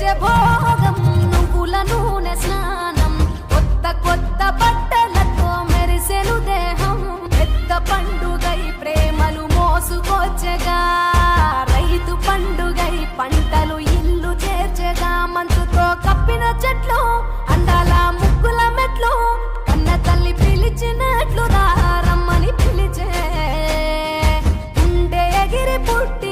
వచ్చే భోగం నువ్వుల నూనె స్నానం కొత్త కొత్త బట్టలతో మెరిసెను దేహం పెద్ద పండుగై ప్రేమలు మోసుకొచ్చగా రైతు పండుగై పంటలు ఇల్లు చేర్చగా మంచుతో కప్పిన చెట్లు అందాల ముగ్గుల మెట్లు కన్న తల్లి పిలిచినట్లు రమ్మని పిలిచే ఉండే ఎగిరి పుట్టి